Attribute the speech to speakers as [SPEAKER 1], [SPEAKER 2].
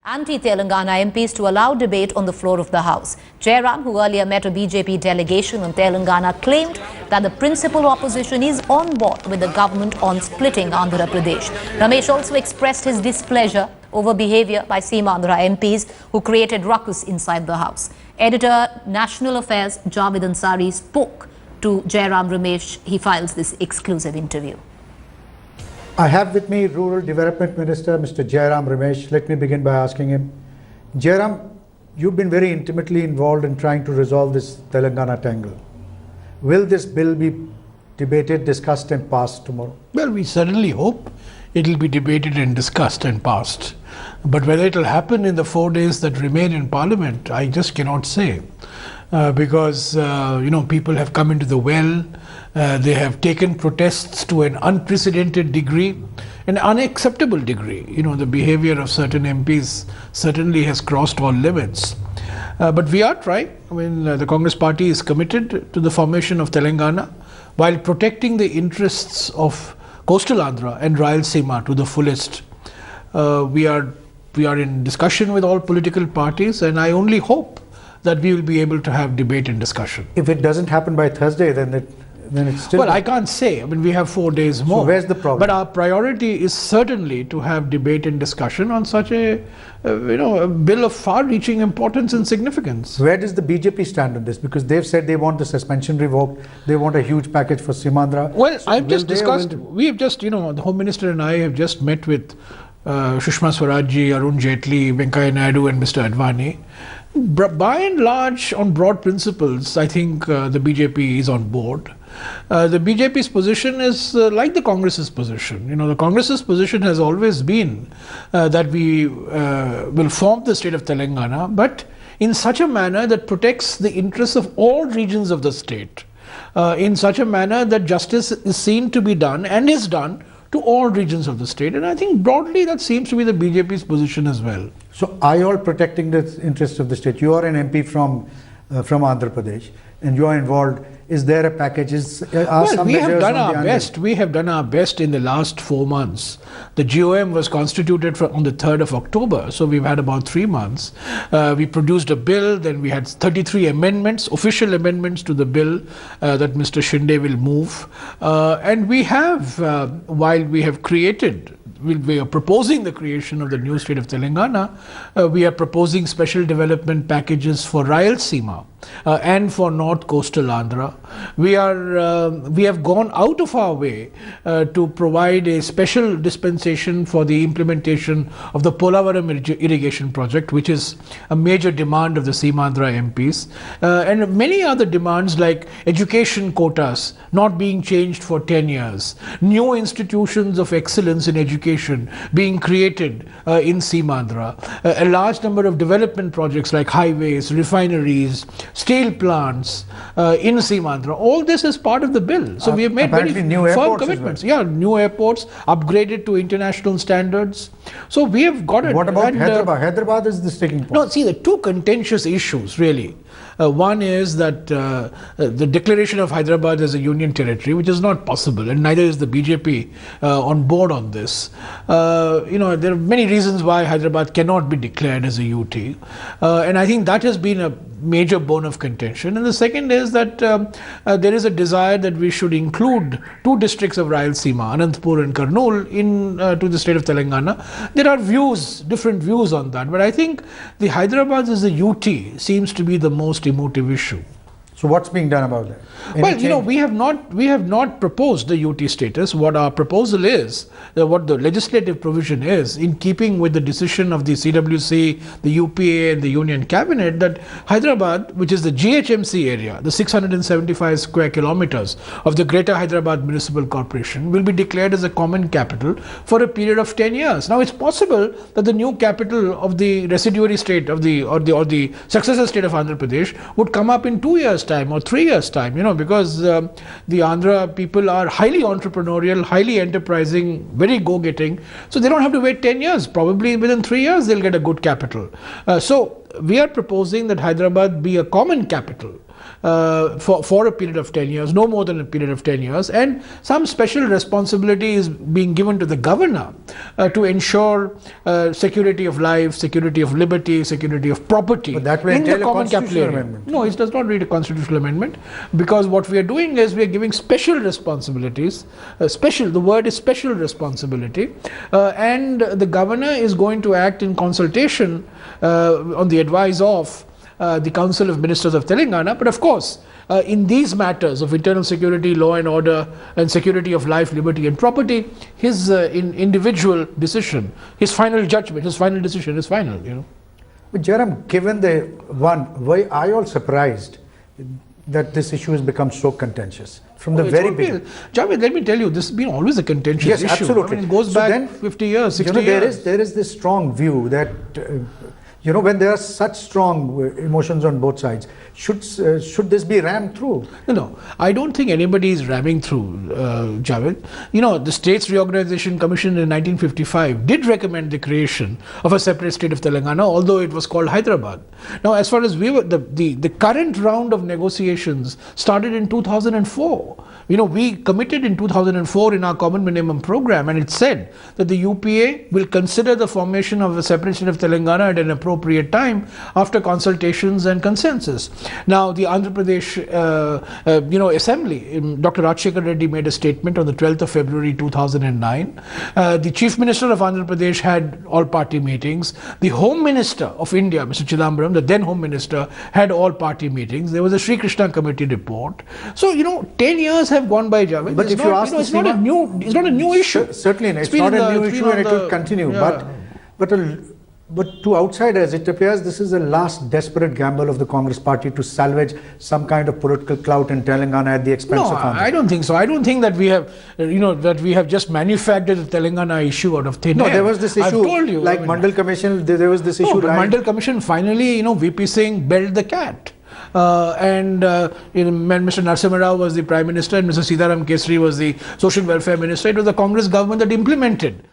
[SPEAKER 1] Anti-Telangana MPs to allow debate on the floor of the House. Jairam, who earlier met a BJP delegation in Telangana, claimed that the principal opposition is on board with the government on splitting Andhra Pradesh. Ramesh also expressed his displeasure over behaviour by Seemandhra MPs who created ruckus inside the House. Editor, National Affairs, Javed Ansari spoke to Jairam Ramesh. He files this exclusive interview.
[SPEAKER 2] I have with me Rural Development Minister, Mr. Jairam Ramesh. Let me begin by asking him, Jairam, you've been very intimately involved in trying to resolve this Telangana tangle. Will this bill be debated, discussed and passed tomorrow?
[SPEAKER 3] Well, we certainly hope it will be debated and discussed and passed. But whether it will happen in the 4 days that remain in Parliament, I just cannot say. Because people have come into the well, they have taken protests to an unprecedented degree, an unacceptable degree. The behaviour of certain MPs certainly has crossed all limits. But we are trying. The Congress party is committed to the formation of Telangana while protecting the interests of coastal Andhra and Rayalaseema to the fullest. We are in discussion with all political parties, and I only hope that we will be able to have debate and discussion.
[SPEAKER 2] If it doesn't happen by Thursday, then it's still...
[SPEAKER 3] Well, I can't say. We have 4 days more.
[SPEAKER 2] So where's the problem?
[SPEAKER 3] But our priority is certainly to have debate and discussion on such a bill of far-reaching importance and significance.
[SPEAKER 2] Where does the BJP stand on this? Because they've said they want the suspension revoked. They want a huge package for Seemandhra.
[SPEAKER 3] Well, I've just discussed... We have just, the Home Minister and I have just met with Sushma Swaraj, Arun Jaitley, Venkaiah Naidu and Mr. Advani. By and large, on broad principles, I think the BJP is on board. The BJP's position is like the Congress's position. The Congress's position has always been that we will form the state of Telangana, but in such a manner that protects the interests of all regions of the state, in such a manner that justice is seen to be done and is done to all regions of the state. And I think broadly that seems to be the BJP's position as well.
[SPEAKER 2] So are you all protecting the interests of the state? You are an MP from Andhra Pradesh and you are involved. Is there a package?
[SPEAKER 3] Well, we have done our best. We have done our best in the last 4 months. The GOM was constituted on the 3rd of October, so we've had about 3 months. We produced a bill, then we had 33 amendments, official amendments to the bill that Mr. Shinde will move. And we have, while we have created, we are proposing the creation of the new state of Telangana, we are proposing special development packages for Rayalaseema and for North Coastal Andhra. We have gone out of our way to provide a special dispensation for the implementation of the Polavaram irrigation project, which is a major demand of the Seemandhra MPs, and many other demands like education quotas not being changed for 10 years, new institutions of excellence in education being created in Seemandhra, a large number of development projects like highways, refineries, steel plants in Seemandhra. All this is part of the bill. So we have made very firm commitments. Yeah, new airports upgraded to international standards. So we have got it.
[SPEAKER 2] What about Hyderabad? Hyderabad is the sticking point.
[SPEAKER 3] No, see, the two contentious issues really. One is that the declaration of Hyderabad as a union territory, which is not possible, and neither is the BJP on board on this. There are many reasons why Hyderabad cannot be declared as a UT, and I think that has been a major bone of contention. And the second is that there is a desire that we should include 2 districts of Rayalaseema, Anantapur and Kurnool, to the state of Telangana. There are different views on that, but I think the Hyderabad as a UT seems to be the most emotive issue.
[SPEAKER 2] So what's being done about that?
[SPEAKER 3] We have not proposed the UT status. What our proposal is, what the legislative provision is, in keeping with the decision of the CWC, the UPA and the Union Cabinet, that Hyderabad, which is the GHMC area, the 675 square kilometers of the Greater Hyderabad Municipal Corporation, will be declared as a common capital for a period of 10 years. Now, it's possible that the new capital of the residuary state of or the successor state of Andhra Pradesh would come up in 2 years' time or 3 years' time, because the Andhra people are highly entrepreneurial, highly enterprising, very go-getting. So they don't have to wait 10 years. Probably within 3 years they'll get a good capital. So we are proposing that Hyderabad be a common capital for a period of 10 years, no more than a period of 10 years, and some special responsibility is being given to the governor to ensure security of life, security of liberty, security of property.
[SPEAKER 2] But that will
[SPEAKER 3] in the
[SPEAKER 2] entail a
[SPEAKER 3] common capital
[SPEAKER 2] constitutional
[SPEAKER 3] area.
[SPEAKER 2] amendment.
[SPEAKER 3] No, it does not need a constitutional amendment, because what we are doing is we are giving special responsibilities. The word is special responsibility, and the governor is going to act in consultation on the advice of the Council of Ministers of Telangana. But of course, in these matters of internal security, law and order, and security of life, liberty and property, his individual decision, his final judgment, his final decision is final, you know.
[SPEAKER 2] But Jairam, given the why are you all surprised that this issue has become so contentious from the very beginning?
[SPEAKER 3] Javed, let me tell you, this has been always a contentious issue.
[SPEAKER 2] Yes, absolutely.
[SPEAKER 3] I mean, it goes back
[SPEAKER 2] then,
[SPEAKER 3] 50 years, 60
[SPEAKER 2] years. There is this strong view that when there are such strong emotions on both sides, should this be rammed through?
[SPEAKER 3] No, I don't think anybody is ramming through, Javed. You know, the States Reorganization Commission in 1955 did recommend the creation of a separate state of Telangana, although it was called Hyderabad. Now, as far as we were, the current round of negotiations started in 2004. You know, we committed in 2004 in our common minimum program, and it said that the UPA will consider the formation of a separate state of Telangana at an appropriate time after consultations and consensus. Now, the Andhra Pradesh, Assembly, Dr. Rajshekar Reddy made a statement on the 12th of February 2009. The Chief Minister of Andhra Pradesh had all-party meetings. The Home Minister of India, Mr. Chidambaram, the then Home Minister, had all-party meetings. There was a Sri Krishna Committee report. So, 10 years have gone by, Javed.
[SPEAKER 2] But if you ask,
[SPEAKER 3] it's not a new issue.
[SPEAKER 2] Certainly, it's not a new issue, and it will continue. Yeah. But to outsiders, it appears this is the last desperate gamble of the Congress party to salvage some kind of political clout in Telangana at the expense of Andhra.
[SPEAKER 3] I don't think so. I don't think that we have, just manufactured the Telangana issue out of thin air.
[SPEAKER 2] No, there was this issue.
[SPEAKER 3] I've told you,
[SPEAKER 2] like Mandal Commission, there was this issue.
[SPEAKER 3] But Mandal Commission finally, VP Singh belled the cat. When Mr. Narasimha Rao was the Prime Minister and Mr. Sitaram Kesri was the Social Welfare Minister, it was the Congress government that implemented